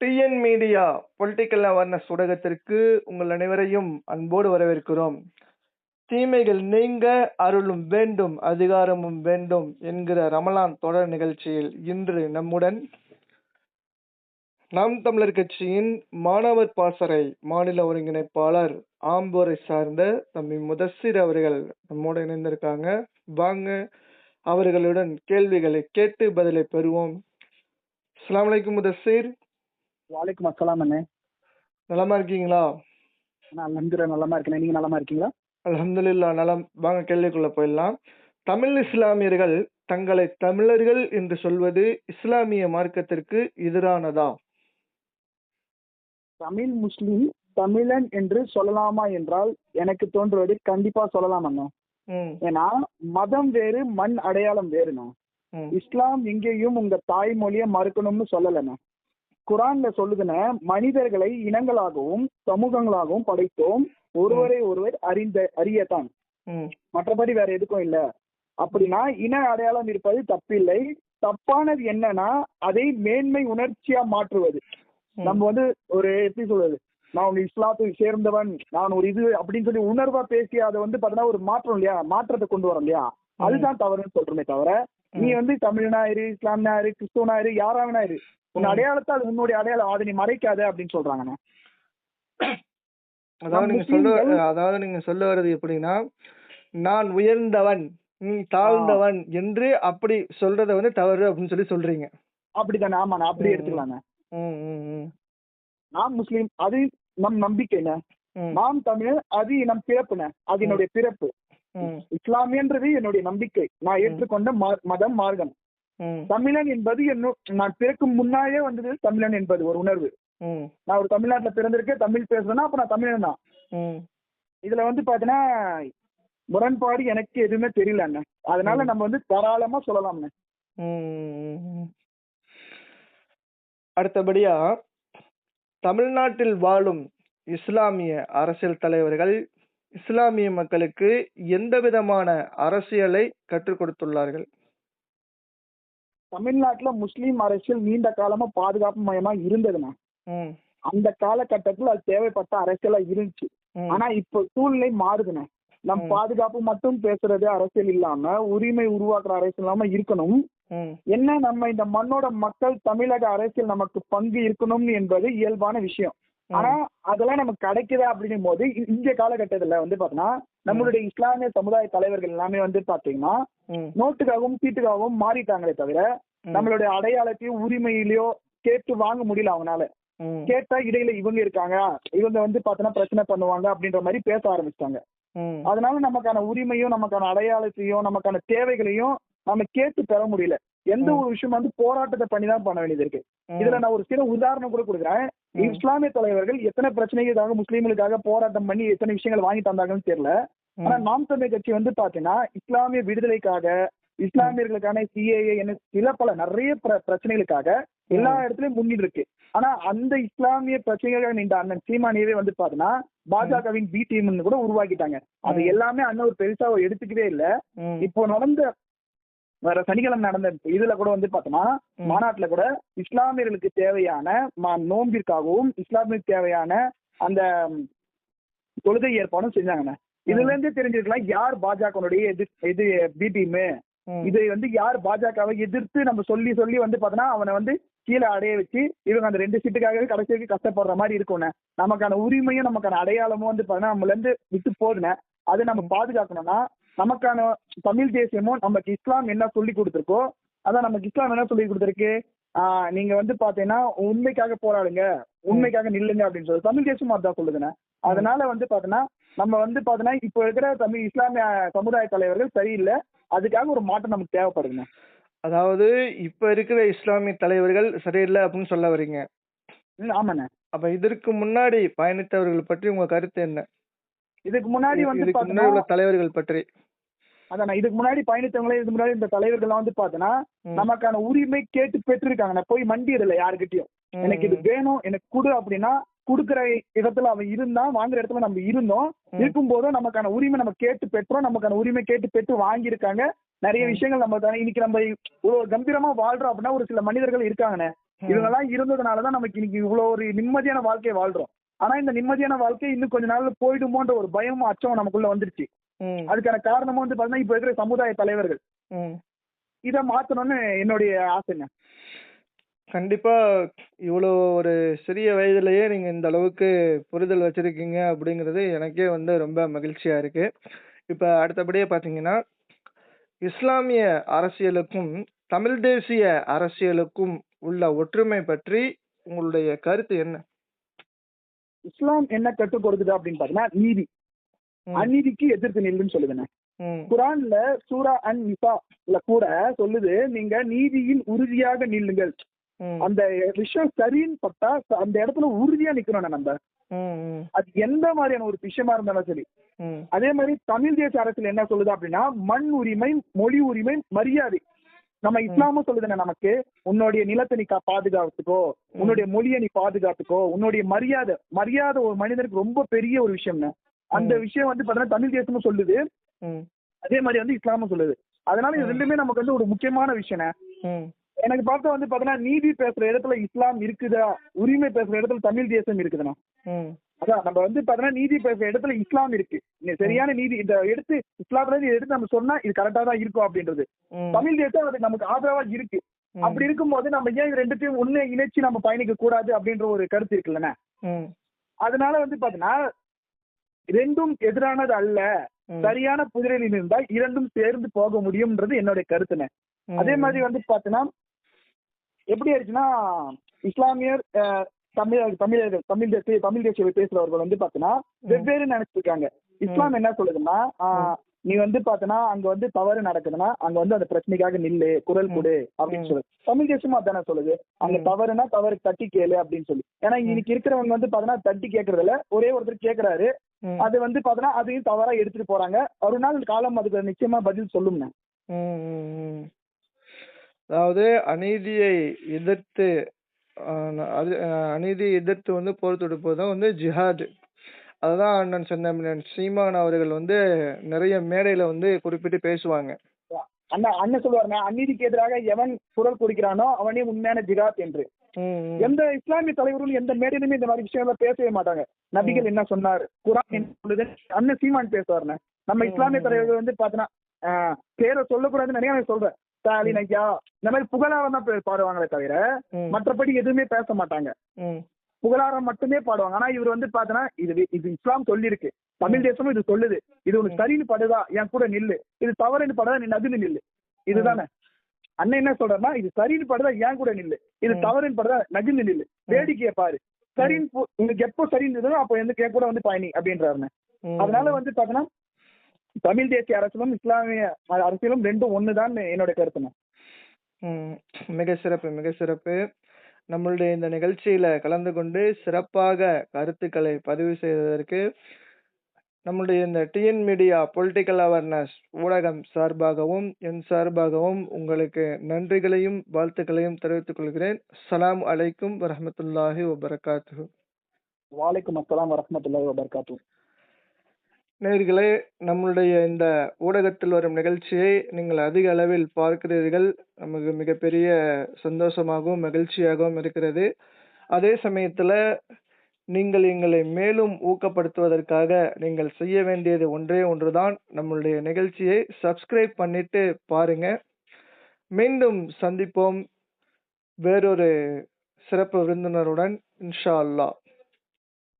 TN media political awareness ஊடகத்திற்கு உங்கள் அனைவரையும் அன்போடு வரவேற்கிறோம். தீமைகள் நீங்க அருளும் வேண்டும் அதிகாரமும் வேண்டும் என்கிற ரமலான் தொடர் நிகழ்ச்சியில் இன்று நம்முடன் நாம் தமிழர் கட்சியின் மாணவர் பாசறை மாநில ஒருங்கிணைப்பாளர் ஆம்பூரை சார்ந்த தம்பி முதஸ்ஸிர் அவர்கள் நம்மோடு இணைந்திருக்காங்க. வாங்க அவர்களுடன் கேள்விகளை கேட்டு பதிலை பெறுவோம். அஸ்ஸலாமு அலைக்கும் முதஸ்ஸிர். வலைக்கும் அஸ்ஸலாம் அண்ணே. நலமா இருக்கீங்களா? நான் அல்ஹம்துலில்லாஹ் நலமா இருக்கேன். நீங்க நலமா இருக்கீங்களா? அல்ஹம்துலில்லாஹ் நலம். வாங்க கேள்விக்குள்ள போயிடலாம். தமிழ் இஸ்லாமியர்கள் தங்களை தமிழர்கள் என்று சொல்வது இஸ்லாமிய மார்க்கத்திற்கு எதிரானதா? தமிழ் முஸ்லிம் தமிழன் என்று சொல்லலாமா என்றால் எனக்கு தோன்றுவது கண்டிப்பா சொல்லலாம் அண்ணா. ஏன்னா மதம் வேறு மண் அடையாளம் வேறுண்ணா. இஸ்லாம் எங்கேயும் உங்க தாய்மொழியை மறுக்கணும்னு சொல்லலண்ணா. குரான்ல சொல்லுதுன்னா மனிதர்களை இனங்களாகவும் சமூகங்களாகவும் படைத்தோம், ஒருவரை ஒருவர் அறியத்தான், மற்றபடி வேற எதுக்கும் இல்ல. அப்படின்னா இன அடையாளம் இருப்பது தப்பில்லை. தப்பானது என்னன்னா அதை மேன்மை உணர்ச்சியா மாற்றுவது. நம்ம வந்து ஒரு எப்படி சொல்றது, நான் ஒரு இஸ்லாத்துக்கு சேர்ந்தவன், நான் ஒரு இது அப்படின்னு சொல்லி உணர்வா பேசி அதை வந்து பாத்தீங்கன்னா ஒரு மாற்றம் இல்லையா, மாற்றத்தை கொண்டு வரோம் இல்லையா, அதுதான் தவறுன்னு சொல்றோமே தவிர நீ வந்து தமிழனாயிரு, இஸ்லாமியனாயிரு, கிறிஸ்துவனாயிரு, யாராவனாயிரு, உன் அடையாளத்தை அது உன்னுடைய அடையாளம், அதை நீ மறைக்காத அப்படின்னு சொல்றாங்கண்ணா. அதாவது நீங்க சொல்ல வர்றது எப்படின்னா, நான் உயர்ந்தவன் நீ தாழ்ந்தவன் என்று அப்படி சொல்றத வந்து தவறு அப்படின்னு சொல்லி சொல்றீங்க. அப்படித்தானே? ஆமாண்ணா, அப்படி எடுத்துக்கலாங்க. நான் முஸ்லீம், அது நம் நம்பிக்கைண்ண. நாம் தமிழ், அது நம் பிறப்புண்ண, அது என்னுடைய பிறப்பு. இஸ்லாமியன்றது என்னுடைய நம்பிக்கை, நான் ஏற்றுக்கொண்ட மதம், மார்க்கம். தமிழன் என்பது நான் பிறக்கும் முன்னாலே வந்தது. தமிழன் என்பது ஒரு உணர்வு. நான் ஒரு தமிழ்நாட்டுல பிறந்திருக்கேன், தமிழ் பேசுறேன்னா அப்ப நான் தமிழன் தான். இதுல வந்து பாத்தீங்கன்னா முரண்பாடு எனக்கு எதுவுமே தெரியல அண்ணன். அதனால நம்ம வந்து தாராளமா சொல்லலாம். அடுத்தபடியா, தமிழ்நாட்டில் வாழும் இஸ்லாமிய அரசியல் தலைவர்கள் இஸ்லாமிய மக்களுக்கு எந்த விதமான அரசியலை கற்றுக் கொடுத்துள்ளார்கள்? தமிழ்நாட்டுல முஸ்லீம் அரசியல் நீண்ட காலமா பாதுகாப்பு மயமா இருந்ததுன்னா அந்த காலகட்டத்தில் அது தேவைப்பட்ட அரசியலா இருந்துச்சு. ஆனா இப்ப சூழ்நிலை மாறுதுண்ணே. நம் பாதுகாப்பு மட்டும் பேசுறது அரசியல் இல்லாம உரிமை உருவாக்குற அரசியல் இல்லாம இருக்கணும். என்ன, நம்ம இந்த மண்ணோட மக்கள் தமிழக அரசியல் நமக்கு பங்கு இருக்கணும் என்பது இயல்பான விஷயம். ஆனா அதெல்லாம் நமக்கு கிடைக்குதா அப்படின்னும் போது இந்திய காலகட்டத்துல வந்து பாத்தீங்கன்னா நம்மளுடைய இஸ்லாமிய சமுதாய தலைவர்கள் எல்லாமே வந்து பாத்தீங்கன்னா நோட்டுக்காகவும் சீட்டுக்காகவும் மாறிட்டாங்களே தவிர நம்மளுடைய அடையாளத்தையும் உரிமையிலயோ கேட்டு வாங்க முடியல. அவங்களால கேட்டா இடையில இவங்க இருக்காங்க, இவங்க வந்து பாத்தீங்கன்னா பிரச்சனை பண்ணுவாங்க அப்படின்ற மாதிரி பேச ஆரம்பிச்சிட்டாங்க. அதனால நமக்கான உரிமையும் நமக்கான அடையாளத்தையும் நமக்கான தேவைகளையும் நம்ம கேட்டு பெற முடியல. எந்த ஒரு விஷயம் வந்து போராட்டத்தை பண்ணிதான் பண்ண வேண்டியது இருக்கு. இதுல நான் ஒரு சில உதாரணம் கூட கொடுக்குறேன். இஸ்லாமிய தலைவர்கள் எத்தனை பிரச்சனைகளுக்காக முஸ்லீம்களுக்காக போராட்டம் பண்ணி எத்தனை விஷயங்கள் வாங்கி தந்தாங்கன்னு தெரியல. ஆனா நாம் தமிழர் கட்சி வந்து பாத்தீங்கன்னா இஸ்லாமிய விடுதலைக்காக, இஸ்லாமியர்களுக்கான சிஏஏ சில பல நிறைய பிரச்சனைகளுக்காக எல்லா இடத்துலயும் முன்னிட்டு இருக்கு. ஆனா அந்த இஸ்லாமிய பிரச்சனைகளுக்காக நின்ற அண்ணன் சீமானியவே வந்து பாத்தீங்கன்னா பாஜகவின் பி டீம்னு கூட உருவாக்கிட்டாங்க. அது எல்லாமே அண்ணன் ஒரு பெருசா எடுத்துக்கவே இல்லை. இப்போ நடந்த வர சனிக்கிழமை நடந்த இதுல கூட வந்து பாத்தோம்னா மாநாட்டுல கூட இஸ்லாமியர்களுக்கு தேவையான நோம்பிற்காகவும் இஸ்லாமியருக்கு தேவையான அந்த தொழுகை ஏற்பாடும் செஞ்சாங்க. இதுல இருந்தே தெரிஞ்சிருக்கலாம் யார் பாஜகனுடைய இது பி டீம். இதை வந்து யார் பாஜகவை எதிர்த்து நம்ம சொல்லி சொல்லி வந்து பாத்தோம்னா அவனை வந்து கீழே அடைய வச்சு இவங்க அந்த 2 சீட்டுக்காகவே கடைசிக்கு கஷ்டப்படுற மாதிரி இருக்கும்னு. நமக்கான உரிமையும் நமக்கான அடையாளமும் வந்து பாத்தீங்கன்னா நம்மள இருந்து விட்டு போதுன. அதை நம்ம பாதுகாக்கணும்னா நமக்கான தமிழ் தேசியமும் நமக்கு இஸ்லாம் என்ன சொல்லி கொடுத்துருக்கோ அதான் நமக்கு இஸ்லாம் என்ன சொல்லி கொடுத்துருக்கு. நீங்க வந்து பாத்தீங்கன்னா உண்மைக்காக போராடுங்க, உண்மைக்காக நில்லுங்க அப்படின்னு சொல்லி தமிழ் தேசியமும் அதான் சொல்லுதுண்ணே. அதனால வந்து பாத்தீங்கன்னா நம்ம வந்து பாத்தீங்கன்னா இப்போ இருக்கிற தமிழ் இஸ்லாமிய சமுதாய தலைவர்கள் சரியில்லை. அதுக்காக ஒரு மாற்றம் நமக்கு தேவைப்படுதுங்க. அதாவது இப்ப இருக்கிற இஸ்லாமிய தலைவர்கள் சரியில்லை அப்படின்னு சொல்ல வரீங்க? ஆமாண்ணே. அப்ப இதற்கு முன்னாடி பயணித்தவர்கள் பற்றி உங்க கருத்து என்ன? இதுக்கு முன்னாடி வந்து தலைவர்கள் பற்றி அதான் இதுக்கு முன்னாடி பயணித்தவங்களே இதுக்கு முன்னாடி இந்த தலைவர்கள் வந்து பாத்தீங்கன்னா நமக்கான உரிமை கேட்டு பெற்றிருக்காங்க. போய் மண்டியதில்லை யாருக்கிட்டையும். எனக்கு இது வேணும் எனக்கு கொடு அப்படின்னா கொடுக்குற இடத்துல அவன் இருந்தான், வாங்குற இடத்துல நம்ம இருந்தோம். இருக்கும் போதும் நமக்கான உரிமை நம்ம கேட்டு பெற்றோம், நமக்கான உரிமை கேட்டு பெற்று வாங்கியிருக்காங்க. நிறைய விஷயங்கள் நம்ம இன்னைக்கு நம்ம ஒரு கம்பீரமா வாழ்றோம் அப்படின்னா ஒரு சில மனிதர்கள் இருக்காங்கண்ணே. இவங்கெல்லாம் இருந்ததுனாலதான் நமக்கு இன்னைக்கு இவ்வளவு ஒரு நிம்மதியான வாழ்க்கையை வாழ்றோம். ஆனா இந்த நிம்மதியான வாழ்க்கை இன்னும் கொஞ்ச நாள்ல போயிடுமோன்ற ஒரு பயமும் அச்சமும் நமக்குள்ள வந்துருச்சு. அதுக்கான காரணமும் வந்து பாத்தீங்கன்னா இப்ப இருக்கிற சமுதாய தலைவர்கள் இத மாத்தணும்னு என்னுடைய ஆசைங்க. கண்டிப்பா இவ்வளோ ஒரு சிறிய வயதிலேயே நீங்க இந்த அளவுக்கு புரிதல் வச்சிருக்கீங்க அப்படிங்கிறது எனக்கே வந்து ரொம்ப மகிழ்ச்சியா இருக்கு. இப்ப அடுத்தபடியே பாத்தீங்கன்னா, இஸ்லாமிய அரசியலுக்கும் தமிழ் தேசிய அரசியலுக்கும் உள்ள ஒற்றுமை பற்றி உங்களுடைய கருத்து என்ன? இஸ்லாம் என்ன கற்றுக் கொடுக்குது அப்படின்னு பாத்தீங்கன்னா நீதி, அநீதிக்கு எதிர்த்து நில்லுன்னு சொல்லுதுண்ணே. குரான்ல சூரா அன் நிசால கூட சொல்லுது, நீங்க நீதியில் உறுதியாக நில்லுங்கள். அந்த விஷயம் சரின்னு பட்டா அந்த இடத்துல உறுதியா நிக்கணும் நம்ம. அது எந்த மாதிரியான ஒரு விஷயமா இருந்தாலும் சரி. அதே மாதிரி தமிழ் தேசிய அரசியல் என்ன சொல்லுது அப்படின்னா, மண் உரிமை, மொழி உரிமை, மரியாதை. நம்ம இஸ்லாமும் சொல்லுதுண்ணே நமக்கு, உன்னுடைய நிலத்தை நீ பாதுகாத்துக்கோ, உன்னுடைய மொழியை நீ பாதுகாத்துக்கோ, உன்னுடைய மரியாதை ஒரு மனிதனுக்கு ரொம்ப பெரிய ஒரு விஷயம்னு. அந்த விஷயம் வந்து பாத்தீங்கன்னா தமிழ் தேசமும் சொல்லுது, அதே மாதிரி வந்து இஸ்லாமும் சொல்லுது. அதனால இது ரெண்டுமே நமக்கு வந்து ஒரு முக்கியமான விஷயம். எனக்கு பார்த்த வந்து பாத்தீங்கன்னா நீதி பேசுற இடத்துல இஸ்லாம் இருக்குதா, உரிமை பேசுற இடத்துல தமிழ் தேசம் இருக்குதுண்ணா. அதான் நம்ம வந்து பாத்தீங்கன்னா நீதி பேசுற இடத்துல இஸ்லாம் இருக்கு. சரியான நீதி இந்த எடுத்து இஸ்லாத்துல எடுத்து நம்ம சொன்னா இது கரெக்டா தான் இருக்கும் அப்படின்றது. தமிழ் தேசம் அது நமக்கு ஆதரவா இருக்கு. அப்படி இருக்கும்போது நம்ம ஏன் இது ரெண்டுத்தையும் ஒண்ணு இணைச்சு நம்ம பயணிக்க கூடாது அப்படின்ற ஒரு கருத்து இருக்குல்லண்ணா. அதனால வந்து பாத்தீங்கன்னா ரெண்டும் எதிரானது அல்ல, சரியான புதிரில் இருந்தால் இரண்டும் சேர்ந்து போக முடியும்ன்றது என்னுடைய கருத்துனே. அதே மாதிரி வந்து பாத்தீங்கன்னா எப்படி ஆயிடுச்சுன்னா, இஸ்லாமியர் தமிழ் தேசிய பேசுறவர்கள் வந்து பாத்தீங்கன்னா வெவ்வேறு நினைச்சிட்டு இருக்காங்க. இஸ்லாம் என்ன சொல்லுதுன்னா, நீ வந்து பாத்தீங்கன்னா அங்க வந்து தவறு நடக்குதுன்னா அங்க வந்து அந்த பிரச்சனைக்காக நில்லு, குரல் கொடு அப்படின்னு சொல்லுது. தமிழ் தேசமும் அதானே சொல்லுது, அங்க தவறுனா தவறு தட்டி கேளு அப்படின்னு சொல்லி. ஏன்னா இன்னைக்கு இருக்கிறவங்க வந்து பாத்தீங்கன்னா தட்டி கேட்கறதுல ஒரே ஒருத்தர் கேட்கிறாரு, அது வந்து பாத்தீங்கன்னா அதையும் தவறா எடுத்துட்டு போறாங்க. ஒரு நாள் காலம் அதுக்கு நிச்சயமா பதில் சொல்லுங்க. அதாவது அநீதியை எதிர்த்து அநீதியை எதிர்த்து வந்து போர் தொடுப்பதுதான் வந்து ஜிஹாத். அதுதான் அண்ணன் செந்தமிழன் சீமான் அவர்கள் வந்து நிறைய மேடையில வந்து குறிப்பிட்டு பேசுவாங்க. அண்ணன் சொல்லுவாருங்க, அநீதிக்கு எதிராக எவன் குரல் கொடுக்கிறானோ அவனே உண்மையான ஜிஹாத் என்று. எந்த இஸ்லாமிய தலைவர்களும் எந்த மேடையிலுமே இந்த மாதிரி விஷயங்கள பேசவே மாட்டாங்க. நபிகள் என்ன சொன்னார், குரான் என்ன சொல்லுது, அண்ணன் சீமான் பேசுவாருன்னு. நம்ம இஸ்லாமிய தலைவர்கள் வந்து பாத்தீங்கன்னா பேரை சொல்லக்கூடாதுன்னு நிறைய சொல்றேன், ஸ்டாலின் ஐயா இந்த மாதிரி புகழாரம் தான் பாடுவாங்களே தவிர மற்றபடி எதுவுமே பேச மாட்டாங்க. புகழாரம் மட்டுமே பாடுவாங்க. ஆனா இவர் வந்து பாத்தீங்கன்னா இது இஸ்லாம் சொல்லி இருக்கு, தமிழ் தேசமும் இது சொல்லுது, இது உனக்கு சரின்னு படுதா என் கூட நில்லு, இது தவறுன்னு படுதா நீ நடுன்னு நில்லு. இதுதானே அண்ணன் என்ன சொல்றேன்னா, இது சரின்னு படுதா என் கூட நில்லு, இது தவறுன்னு படுதா நடுன்னு நில்லு, வேடிக்கையை பாரு, சரின்னு உங்களுக்கு எப்போ சரின்னு இருந்ததோ அப்போ வந்து என் கூட வந்து பயணி அப்படின்றாருன்னு. அதனால வந்து பாத்தீங்கன்னா தமிழ் தேசிய அரசியலும் இஸ்லாமிய அரசியலும் ரெண்டும் ஒண்ணுதான் என்னோட கருத்துங்க. மிக சிறப்பு, மிக சிறப்பு. நம்மளுடைய இந்த நிகழ்ச்சியில கலந்து கொண்டு சிறப்பாக கருத்துக்களை பதிவு செய்ததற்கு நம்முடைய இந்த டிஎன் மீடியா பொலிட்டிக்கல் அவேர்னஸ் ஊடகம் சார்பாகவும் என் சார்பாகவும் உங்களுக்கு நன்றிகளையும் வாழ்த்துக்களையும் தெரிவித்துக் கொள்கிறேன். அஸ்ஸலாமு அலைக்கும் வரஹ்மத்துல்லாஹி வபரகாத்துஹு. வலைக்கும் அஸ்ஸலாம் வரஹ்மத்துல்லாஹி வபரகாத்துஹு. நேயர்களே, நம்மளுடைய இந்த ஊடகத்தில் வரும் நிகழ்ச்சியை நீங்கள் அதிக அளவில் பார்க்கிறீர்கள். நமக்கு மிகப்பெரிய சந்தோஷமாகவும் மகிழ்ச்சியாகவும் இருக்கிறது. அதே சமயத்துல நீங்கள் எங்களை மேலும் ஊக்கப்படுத்துவதற்காக நீங்கள் செய்ய வேண்டியது ஒன்றே ஒன்றுதான், நம்மளுடைய நிகழ்ச்சியை சப்ஸ்கிரைப் பண்ணிட்டு பாருங்க. மீண்டும் சந்திப்போம் வேறொரு சிறப்பு விருந்தினருடன் இன்ஷா அல்லாஹ்.